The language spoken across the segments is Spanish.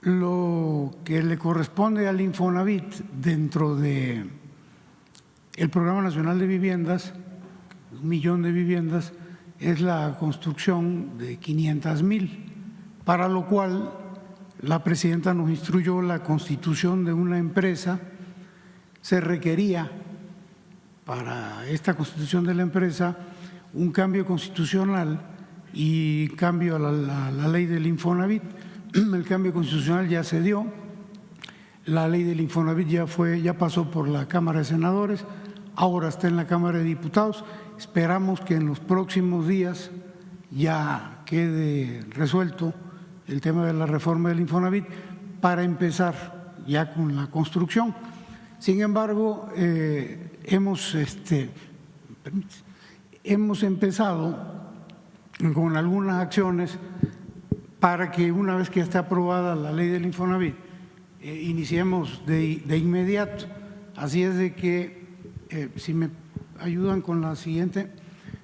Lo que le corresponde al Infonavit dentro de el Programa Nacional de Viviendas, 1 millón de viviendas, es la construcción de 500,000, para lo cual la presidenta nos instruyó la constitución de una empresa. Se requería para esta constitución de la empresa un cambio constitucional y cambio a la ley del Infonavit. El cambio constitucional ya se dio, la ley del Infonavit ya pasó por la Cámara de Senadores, ahora está en la Cámara de Diputados. Esperamos que en los próximos días ya quede resuelto el tema de la reforma del Infonavit para empezar ya con la construcción. Sin embargo, hemos empezado con algunas acciones para que una vez que esté aprobada la ley del Infonavit, iniciemos de inmediato. Así es de que, si me ayudan con la siguiente,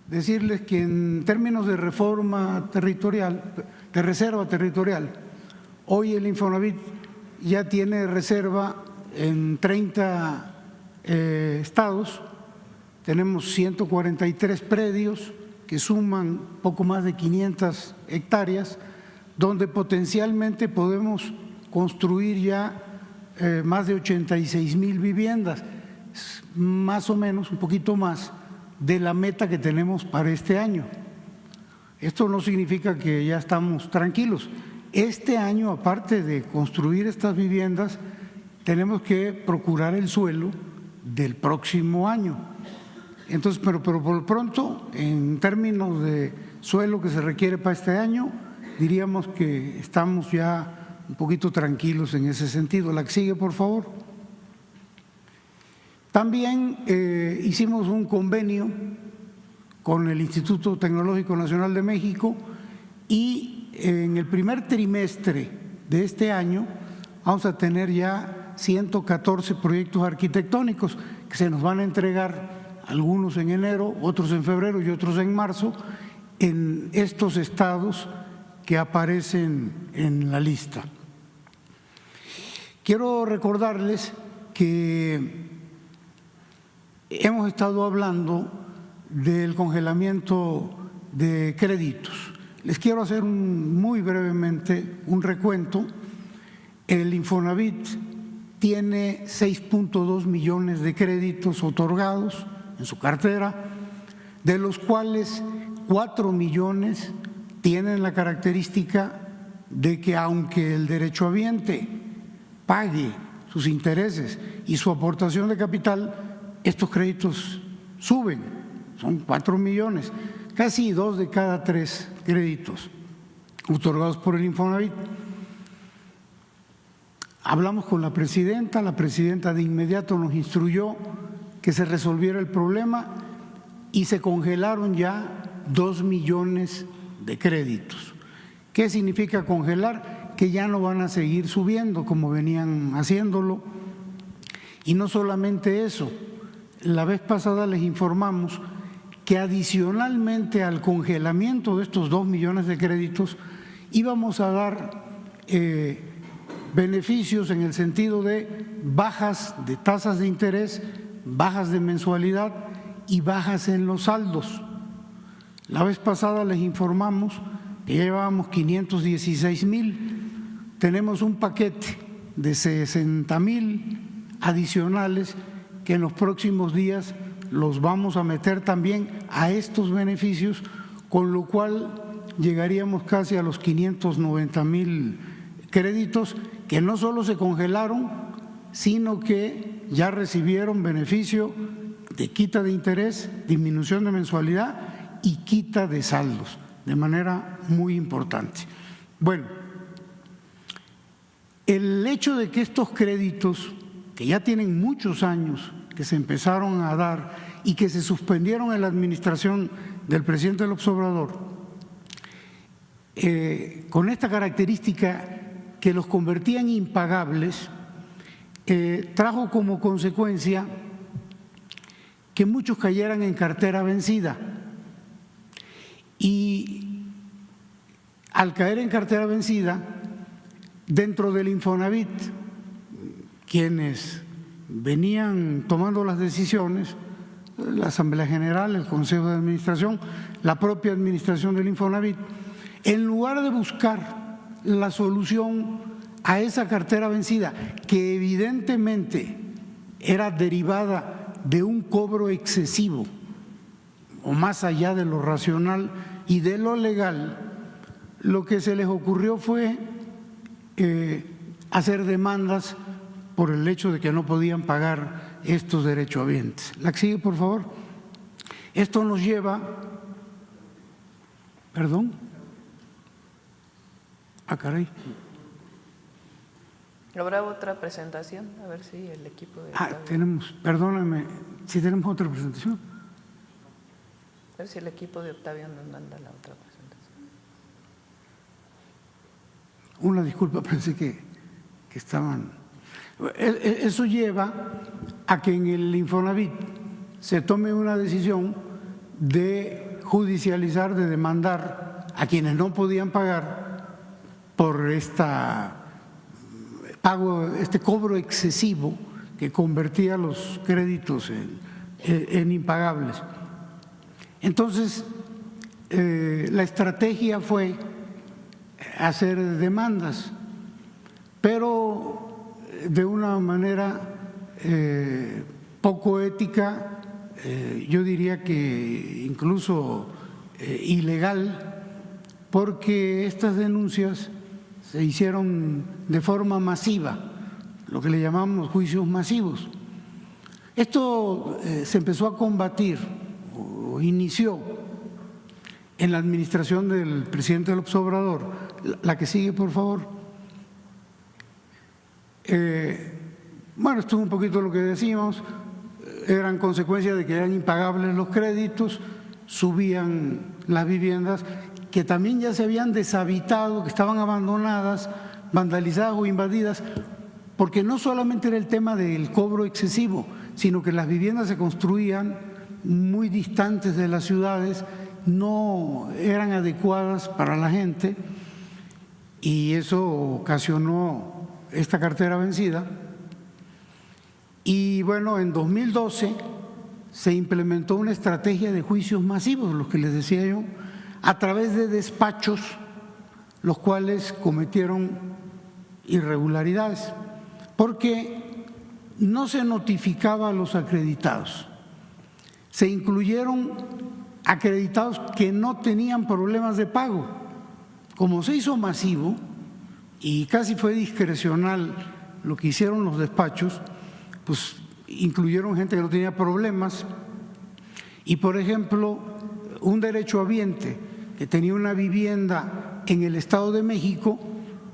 decirles que en términos de reforma territorial, de reserva territorial, hoy el Infonavit ya tiene reserva en 30 estados, tenemos 143 predios que suman poco más de 500 hectáreas, donde potencialmente podemos construir ya más de 86,000 viviendas, más o menos, un poquito más de la meta que tenemos para este año. Esto no significa que ya estamos tranquilos. Este año, aparte de construir estas viviendas, tenemos que procurar el suelo del próximo año. Entonces, pero por lo pronto, en términos de suelo que se requiere para este año, diríamos que estamos ya un poquito tranquilos en ese sentido. La que sigue, por favor. También hicimos un convenio con el Instituto Tecnológico Nacional de México y en el primer trimestre de este año vamos a tener ya 114 proyectos arquitectónicos que se nos van a entregar, algunos en enero, otros en febrero y otros en marzo, en estos estados que aparecen en la lista. Quiero recordarles que hemos estado hablando del congelamiento de créditos. Les quiero hacer muy brevemente un recuento. El Infonavit tiene 6.2 millones de créditos otorgados en su cartera, de los cuales 4 millones tienen la característica de que aunque el derechohabiente pague sus intereses y su aportación de capital, estos créditos suben, son 4 millones, casi 2 de cada 3 créditos otorgados por el Infonavit. Hablamos con la presidenta de inmediato nos instruyó que se resolviera el problema y se congelaron ya 2 millones de créditos. ¿Qué significa congelar? Que ya no van a seguir subiendo como venían haciéndolo. Y no solamente eso, la vez pasada les informamos que adicionalmente al congelamiento de estos 2 millones de créditos íbamos a dar beneficios en el sentido de bajas de tasas de interés, bajas de mensualidad y bajas en los saldos. La vez pasada les informamos que ya llevábamos 516,000, tenemos un paquete de 60,000 adicionales que en los próximos días los vamos a meter también a estos beneficios, con lo cual llegaríamos casi a los 590,000 créditos que no solo se congelaron, sino que ya recibieron beneficio de quita de interés, disminución de mensualidad y quita de saldos, de manera muy importante. Bueno, el hecho de que estos créditos, que ya tienen muchos años, que se empezaron a dar y que se suspendieron en la administración del presidente López Obrador, con esta característica que los convertía en impagables, trajo como consecuencia que muchos cayeran en cartera vencida. Y al caer en cartera vencida, Dentro del Infonavit, quienes venían tomando las decisiones, la Asamblea General, el Consejo de Administración, la propia administración del Infonavit, en lugar de buscar la solución a esa cartera vencida, que evidentemente era derivada de un cobro excesivo o más allá de lo racional y de lo legal, lo que se les ocurrió fue hacer demandas por el hecho de que no podían pagar estos derechohabientes. La que sigue, por favor. Esto nos lleva… ¿Perdón? Ah, caray. ¿Habrá otra presentación? A ver si el equipo de… tenemos, perdóname, si tenemos otra presentación. A ver si el equipo de Octavio nos manda la otra presentación. Una disculpa, pensé que estaban… Eso lleva a que en el Infonavit se tome una decisión de judicializar, de demandar a quienes no podían pagar por este cobro excesivo que convertía los créditos en impagables. Entonces, la estrategia fue hacer demandas, pero de una manera poco ética, yo diría que incluso ilegal, porque estas denuncias se hicieron de forma masiva, lo que le llamamos juicios masivos. Esto se empezó a combatir o inició en la administración del presidente López Obrador. La que sigue, por favor. Bueno, esto es un poquito lo que decíamos, eran consecuencia de que eran impagables los créditos, subían las viviendas que también ya se habían deshabitado, que estaban abandonadas, vandalizadas o invadidas, porque no solamente era el tema del cobro excesivo, sino que las viviendas se construían muy distantes de las ciudades, no eran adecuadas para la gente y eso ocasionó esta cartera vencida. Y bueno, en 2012 se implementó una estrategia de juicios masivos, los que les decía yo, a través de despachos, los cuales cometieron irregularidades, porque no se notificaba a los acreditados. Se incluyeron acreditados que no tenían problemas de pago. Como se hizo masivo y casi fue discrecional lo que hicieron los despachos, pues incluyeron gente que no tenía problemas. Y por ejemplo, un derechohabiente que tenía una vivienda en el Estado de México,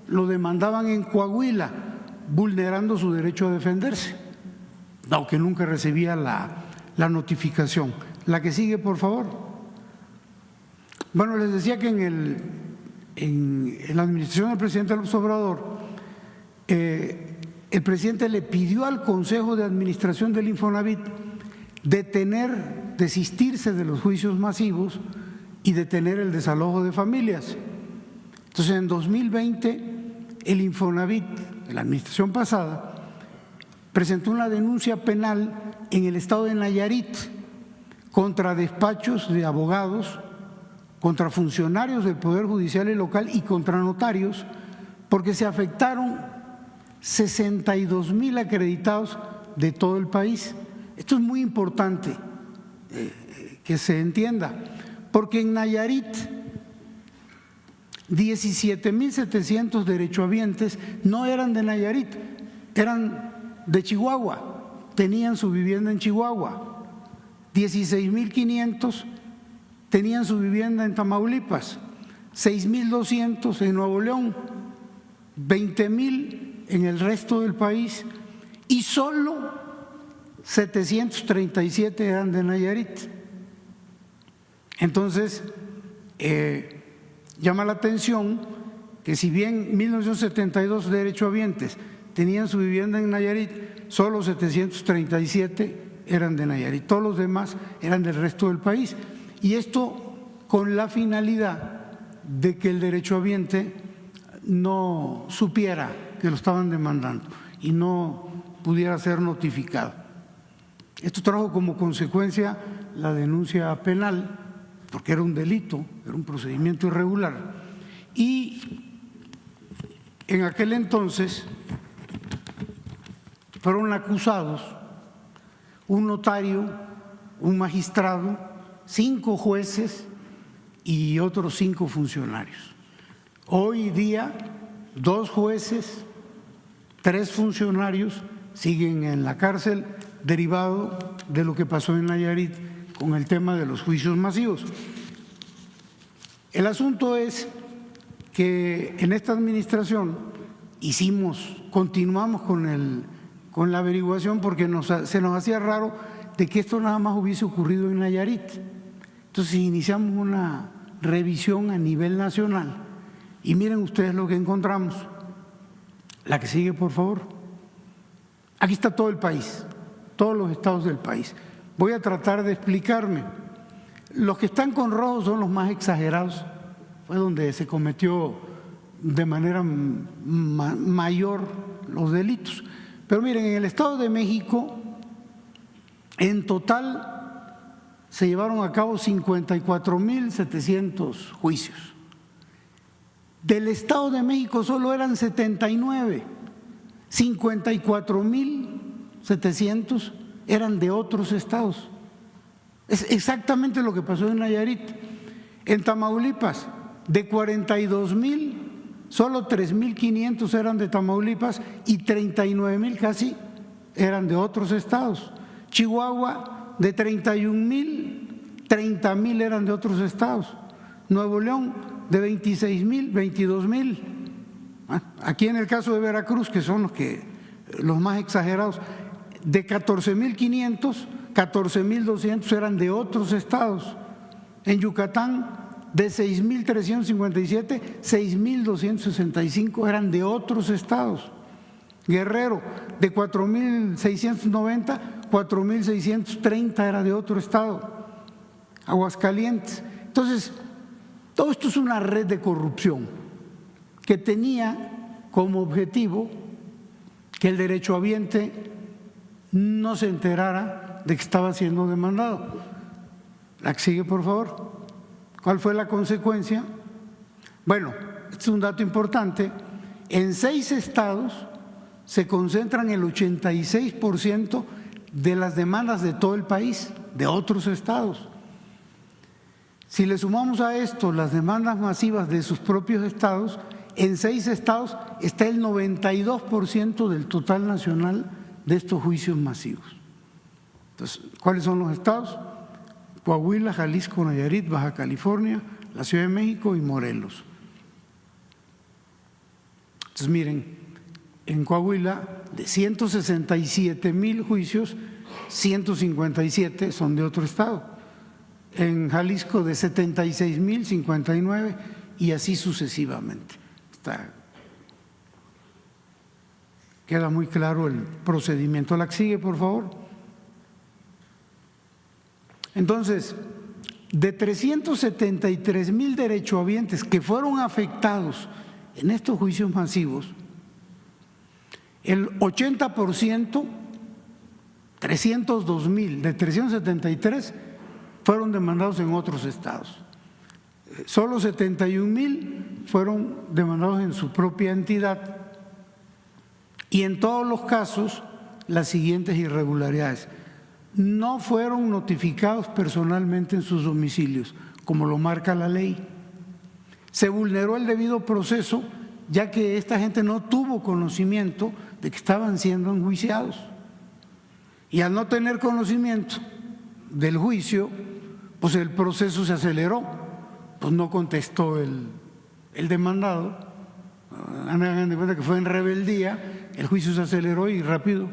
lo demandaban en Coahuila, vulnerando su derecho a defenderse, aunque nunca recibía la notificación. La que sigue, por favor. Bueno, les decía que en la administración del presidente López Obrador, el presidente le pidió al Consejo de Administración del Infonavit desistirse de los juicios masivos y detener el desalojo de familias. Entonces, en 2020, el Infonavit, la administración pasada, presentó una denuncia penal en el estado de Nayarit contra despachos de abogados, contra funcionarios del Poder Judicial y local y contra notarios, porque se afectaron 62,000 acreditados de todo el país. Esto es muy importante que se entienda, porque en Nayarit 17,700 derechohabientes no eran de Nayarit, eran de Chihuahua, tenían su vivienda en Chihuahua. 16,500 tenían su vivienda en Tamaulipas, 6,200 en Nuevo León, 20,000 en el resto del país y solo 737 eran de Nayarit. Entonces, llama la atención que si bien 1,972 derechohabientes tenían su vivienda en Nayarit, solo 737 eran de Nayarit, todos los demás eran del resto del país. Y esto con la finalidad de que el derechohabiente no supiera que lo estaban demandando y no pudiera ser notificado. Esto trajo como consecuencia la denuncia penal, porque era un delito, era un procedimiento irregular. Y en aquel entonces fueron acusados un notario, un magistrado, 5 jueces y otros 5 funcionarios. Hoy día, 2 jueces, 3 funcionarios siguen en la cárcel derivado de lo que pasó en Nayarit con el tema de los juicios masivos. El asunto es que en esta administración continuamos con la averiguación porque se nos hacía raro de que esto nada más hubiese ocurrido en Nayarit. Entonces iniciamos una revisión a nivel nacional y miren ustedes lo que encontramos. La que sigue, por favor. Aquí está todo el país, todos los estados del país. Voy a tratar de explicarme. Los que están con rojo son los más exagerados, fue donde se cometió de manera mayor los delitos. Pero miren, en el Estado de México, en total se llevaron a cabo 54.700 juicios. Del Estado de México solo eran 79, 54.700 eran de otros estados. Es exactamente lo que pasó en Nayarit. En Tamaulipas, de 42.000, solo 3.500 eran de Tamaulipas y 39.000 casi eran de otros estados. Chihuahua, de 31.000, 30.000 eran de otros estados. Nuevo León, de 26.000, 22.000. Aquí en el caso de Veracruz, que son los más exagerados, de 14.500, 14.200 eran de otros estados. En Yucatán, de 6.357, 6.265 eran de otros estados. Guerrero, de 4.690, 4.630 era de otro estado. Aguascalientes. Entonces, todo esto es una red de corrupción que tenía como objetivo que el derechohabiente no se enterara de que estaba siendo demandado. La que sigue, por favor. ¿Cuál fue la consecuencia? Bueno, este es un dato importante. En 6 estados se concentran el 86% de las demandas de todo el país, de otros estados. Si le sumamos a esto las demandas masivas de sus propios estados, en 6 estados está el 92% del total nacional de estos juicios masivos. Entonces, ¿cuáles son los estados? Coahuila, Jalisco, Nayarit, Baja California, la Ciudad de México y Morelos. Entonces, miren, en Coahuila, de 167.000 juicios, 157 son de otro estado. En Jalisco, de 76.000, 59 y así sucesivamente. Queda muy claro el procedimiento. La que sigue, por favor. Entonces, de 373.000 derechohabientes que fueron afectados en estos juicios masivos, el 80%, 302.000 de 373, fueron demandados en otros estados. Solo 71.000 fueron demandados en su propia entidad y en todos los casos las siguientes irregularidades. No fueron notificados personalmente en sus domicilios, como lo marca la ley. Se vulneró el debido proceso, ya que esta gente no tuvo conocimiento de que estaban siendo enjuiciados. Y al no tener conocimiento del juicio, pues el proceso se aceleró, pues no contestó el demandado. Hagan de cuenta que fue en rebeldía, el juicio se aceleró y rápido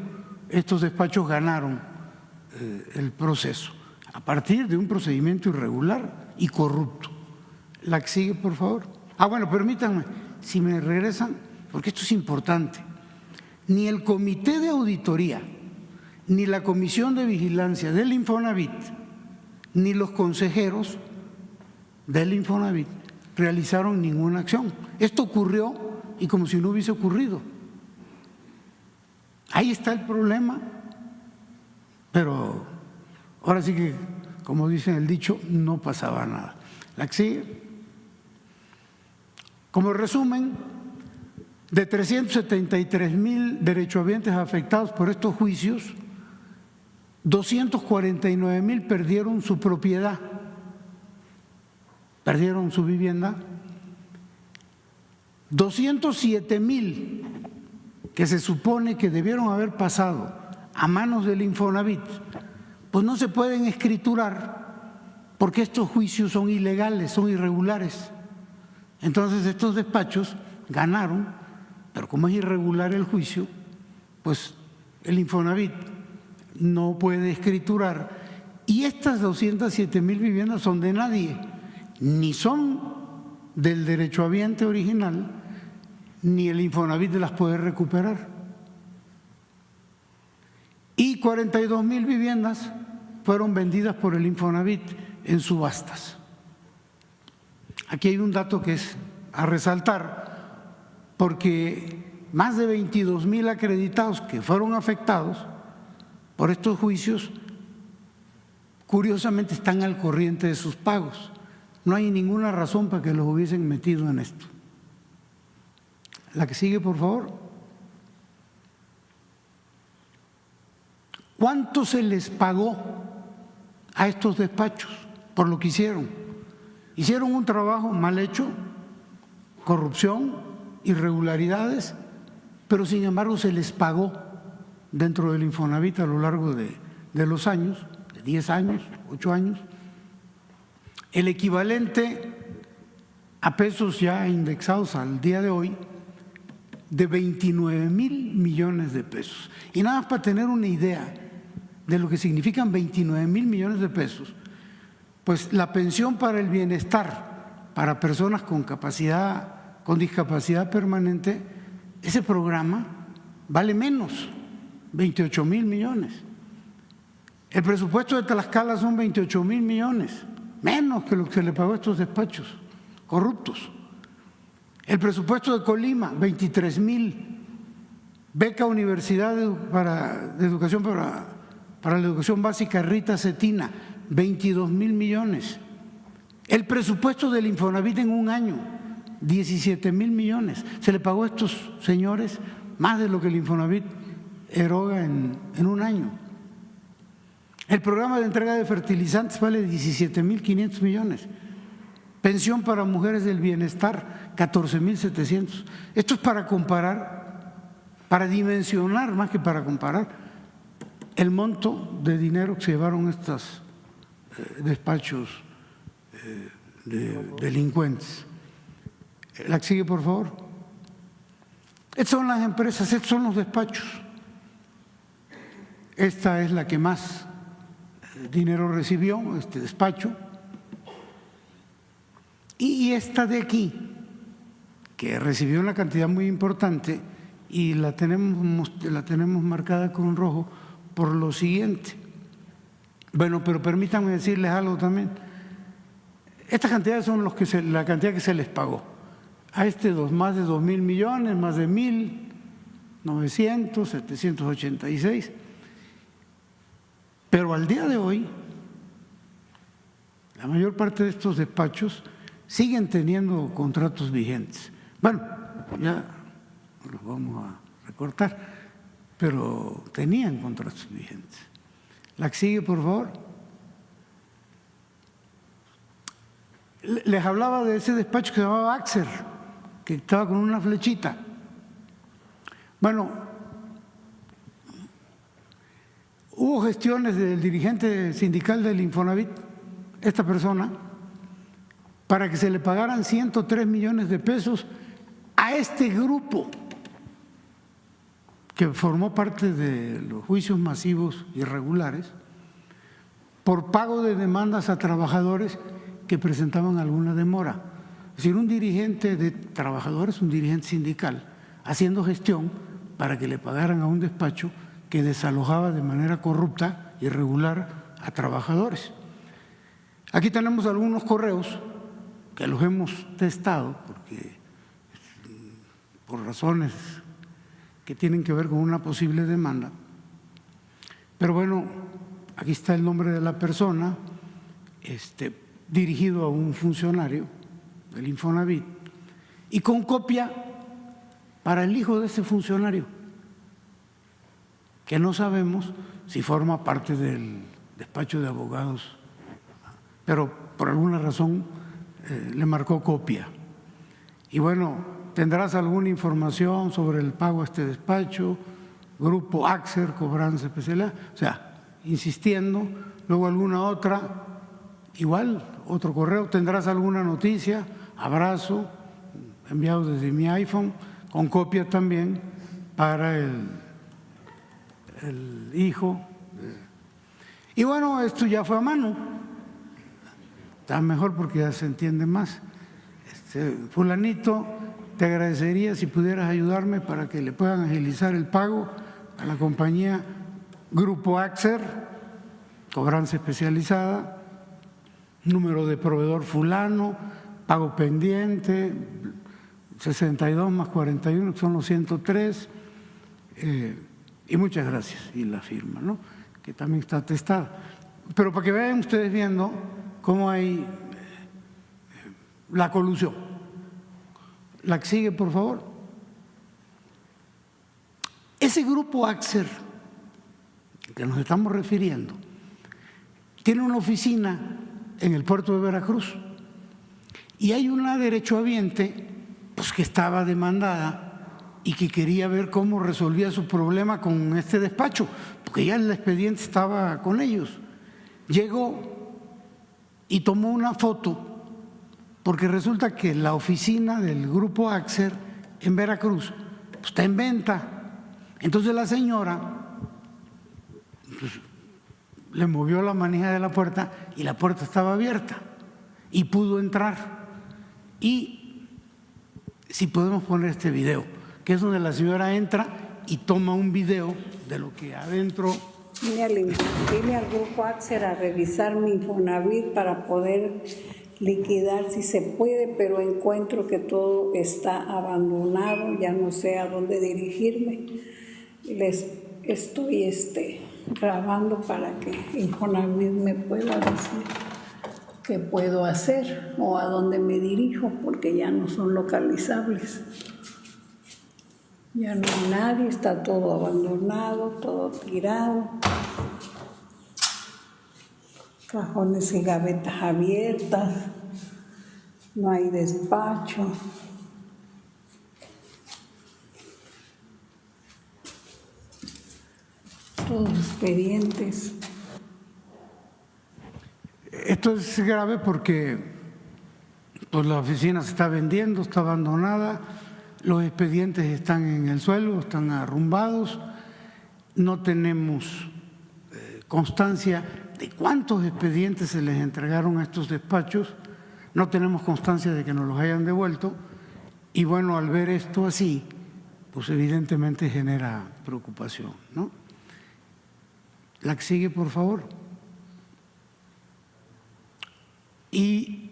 estos despachos ganaron el proceso, a partir de un procedimiento irregular y corrupto. La que sigue, por favor. Bueno, permítanme, si me regresan, porque esto es importante. Ni el Comité de Auditoría, ni la Comisión de Vigilancia del Infonavit, ni los consejeros del Infonavit realizaron ninguna acción. Esto ocurrió y como si no hubiese ocurrido. Ahí está el problema, pero ahora sí que, como dicen el dicho, no pasaba nada. La que sigue. Como resumen, de 373,000 derechohabientes afectados por estos juicios, 249,000 perdieron su propiedad, perdieron su vivienda, 207,000 que se supone que debieron haber pasado a manos del Infonavit, pues no se pueden escriturar porque estos juicios son ilegales, son irregulares. Entonces estos despachos ganaron, pero como es irregular el juicio, pues el Infonavit no puede escriturar. Y estas 207,000 viviendas son de nadie, ni son del derechohabiente original, ni el Infonavit las puede recuperar. Y 42,000 viviendas fueron vendidas por el Infonavit en subastas. Aquí hay un dato que es a resaltar, porque más de 22,000 acreditados que fueron afectados por estos juicios, curiosamente están al corriente de sus pagos. No hay ninguna razón para que los hubiesen metido en esto. La que sigue, por favor. ¿Cuánto se les pagó a estos despachos por lo que hicieron? Hicieron un trabajo mal hecho, corrupción, irregularidades, pero sin embargo se les pagó dentro del Infonavit a lo largo de los años, de 10 años, 8 años, el equivalente a pesos ya indexados al día de hoy de 29,000 millones de pesos. Y nada más para tener una idea de lo que significan 29,000 millones de pesos, pues la pensión para el bienestar para personas con discapacidad permanente, ese programa vale menos, 28,000 millones. El presupuesto de Tlaxcala son 28,000 millones, menos que lo que se le pagó a estos despachos corruptos. El presupuesto de Colima, 23,000. Beca Universidad de Educación para la Educación Básica Rita Cetina, 22,000 millones. El presupuesto del Infonavit en un año, 17,000 millones. Se le pagó a estos señores más de lo que el Infonavit eroga en un año. El programa de entrega de fertilizantes vale 17,500 millones. Pensión para mujeres del bienestar, 14,700. Esto es para comparar, para dimensionar más que para comparar el monto de dinero que se llevaron estos despachos de delincuentes. La que sigue, por favor. Estas son las empresas, estos son los despachos. Esta es la que más dinero recibió, este despacho. Y esta de aquí, que recibió una cantidad muy importante y la tenemos marcada con rojo por lo siguiente. Bueno, pero permítanme decirles algo también. Estas cantidades son la cantidad que se les pagó. A más de 2,000 millones, más de 1,900, 786. Pero al día de hoy, la mayor parte de estos despachos siguen teniendo contratos vigentes. Bueno, ya los vamos a recortar, pero tenían contratos vigentes. La que sigue, por favor. Les hablaba de ese despacho que se llamaba Axer, que estaba con una flechita. Bueno, hubo gestiones del dirigente sindical del Infonavit, esta persona, para que se le pagaran 103 millones de pesos a este grupo que formó parte de los juicios masivos irregulares por pago de demandas a trabajadores que presentaban alguna demora. Es decir, un dirigente de trabajadores, un dirigente sindical, haciendo gestión para que le pagaran a un despacho que desalojaba de manera corrupta, irregular, a trabajadores. Aquí tenemos algunos correos que los hemos testado porque por razones que tienen que ver con una posible demanda. Pero bueno, aquí está el nombre de la persona, dirigido a un funcionario del Infonavit y con copia para el hijo de ese funcionario, que no sabemos si forma parte del despacho de abogados, pero por alguna razón le marcó copia. Y bueno, ¿tendrás alguna información sobre el pago a este despacho? Grupo Axer, cobranza especial, o sea, insistiendo. Luego alguna otra, igual, otro correo, ¿tendrás alguna noticia? Abrazo, enviado desde mi iPhone, con copia también para el hijo. Y bueno, esto ya fue a mano, está mejor porque ya se entiende más. Fulanito, te agradecería si pudieras ayudarme para que le puedan agilizar el pago a la compañía Grupo Axer, cobranza especializada, número de proveedor fulano, pago pendiente, 62 más 41, que son los 103, y muchas gracias, y la firma, ¿no?, que también está atestada. Pero para que vean ustedes viendo cómo hay la colusión. La que sigue, por favor. Ese grupo Axer que nos estamos refiriendo tiene una oficina en el puerto de Veracruz y hay una derechohabiente pues, que estaba demandada y que quería ver cómo resolvía su problema con este despacho, porque ya el expediente estaba con ellos. Llegó y tomó una foto, porque resulta que la oficina del grupo Axer en Veracruz está en venta. Entonces la señora pues, le movió la manija de la puerta y la puerta estaba abierta y pudo entrar. Y si podemos poner este video, que es donde la señora entra y toma un video de lo que adentro. Vine al grupo Axer a revisar mi Infonavit para poder liquidar si se puede, pero encuentro que todo está abandonado, ya no sé a dónde dirigirme. Les estoy grabando para que Infonavit me pueda decir qué puedo hacer o a dónde me dirijo, porque ya no son localizables. Ya no hay nadie, está todo abandonado, todo tirado. Cajones y gavetas abiertas, no hay despacho. Todos expedientes. Esto es grave porque pues, la oficina se está vendiendo, está abandonada, los expedientes están en el suelo, están arrumbados, no tenemos constancia de cuántos expedientes se les entregaron a estos despachos, no tenemos constancia de que nos los hayan devuelto y bueno, al ver esto así, pues evidentemente genera preocupación, ¿no? La que sigue, por favor. Y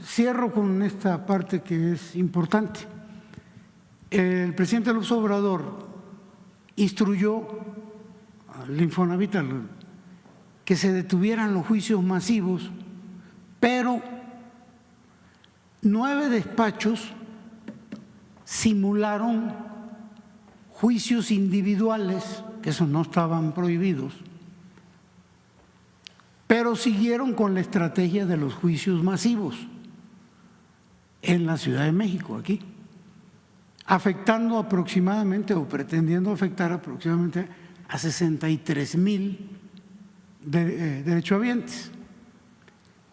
cierro con esta parte que es importante. El presidente López Obrador instruyó al Infonavit que se detuvieran los juicios masivos, pero 9 despachos simularon juicios individuales, que esos no estaban prohibidos, pero siguieron con la estrategia de los juicios masivos en la Ciudad de México, aquí, afectando aproximadamente o pretendiendo afectar aproximadamente a 63,000 derechohabientes.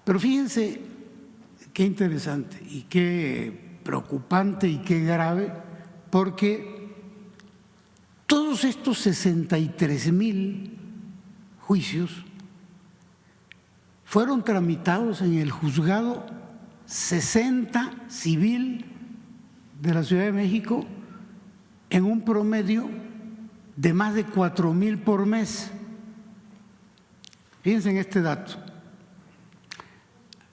Pero fíjense qué interesante y qué preocupante y qué grave, porque todos estos 63,000 juicios fueron tramitados en el juzgado 60 civil de la Ciudad de México en un promedio de más de 4,000 por mes. Fíjense en este dato.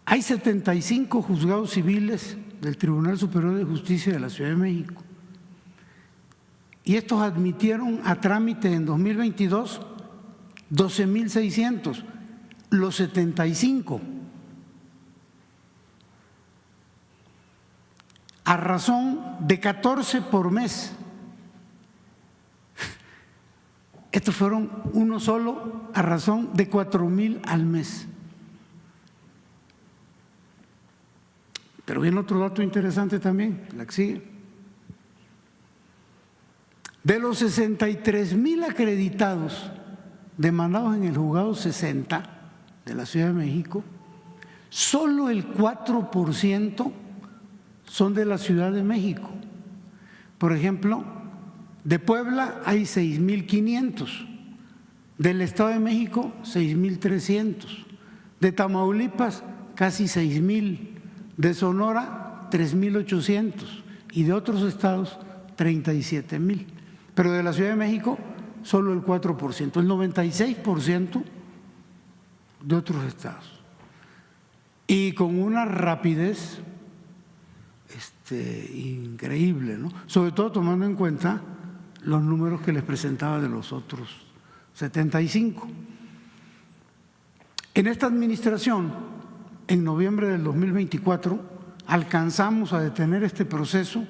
Hay 75 juzgados civiles del Tribunal Superior de Justicia de la Ciudad de México y estos admitieron a trámite en 2022 12.600, los 75. A razón de 14 por mes. Estos fueron uno solo a razón de 4.000 al mes. Pero viene otro dato interesante también, la que sigue. De los 63.000 acreditados demandados en el juzgado 60 de la Ciudad de México, solo el 4% son de la Ciudad de México. Por ejemplo, de Puebla hay 6.500, del Estado de México 6.300, de Tamaulipas casi 6.000, de Sonora 3.800 y de otros estados 37.000. Pero de la Ciudad de México solo el 4%, el 96% de otros estados. Y con una rapidez increíble, ¿no? Sobre todo tomando en cuenta los números que les presentaba de los otros 75. En esta administración, en noviembre del 2024, alcanzamos a detener este proceso,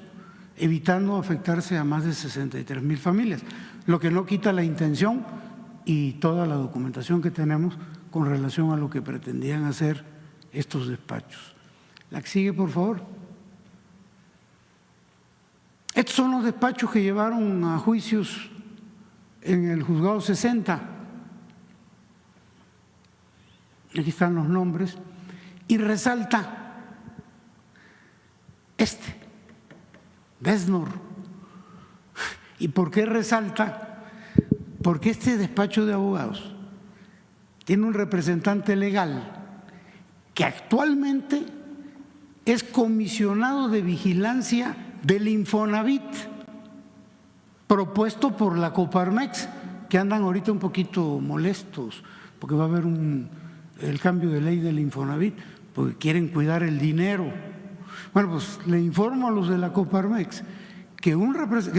evitando afectarse a más de 63.000 familias, lo que no quita la intención y toda la documentación que tenemos con relación a lo que pretendían hacer estos despachos. La que sigue, por favor. Estos son los despachos que llevaron a juicios en el juzgado 60. Aquí están los nombres. Y resalta Besnor. ¿Y por qué resalta? Porque este despacho de abogados tiene un representante legal que actualmente es comisionado de vigilancia del Infonavit, propuesto por la Coparmex, que andan ahorita un poquito molestos porque va a haber el cambio de ley del Infonavit, porque quieren cuidar el dinero. Bueno, pues le informo a los de la Coparmex que el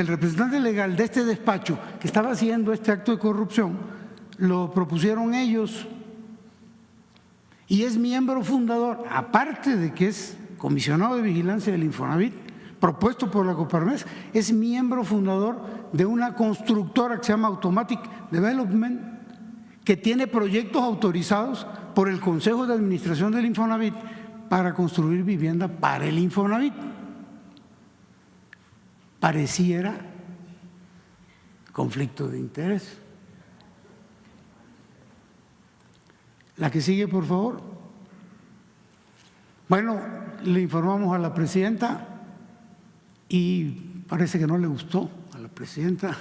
representante legal de este despacho que estaba haciendo este acto de corrupción lo propusieron ellos y es miembro fundador, aparte de que es comisionado de vigilancia del Infonavit, propuesto por la Coparmex, es miembro fundador de una constructora que se llama Automatic Development, que tiene proyectos autorizados por el Consejo de Administración del Infonavit para construir vivienda para el Infonavit. Pareciera conflicto de interés. La que sigue, por favor. Bueno, le informamos a la presidenta y parece que no le gustó a la presidenta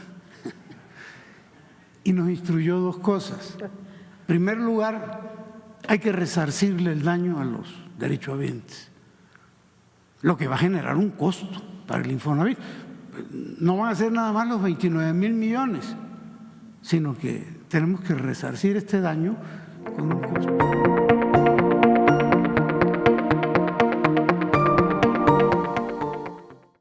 y nos instruyó dos cosas. En primer lugar, hay que resarcirle el daño a los derechohabientes, lo que va a generar un costo para el Infonavit. No van a ser nada más los 29.000 millones, sino que tenemos que resarcir este daño con un costo.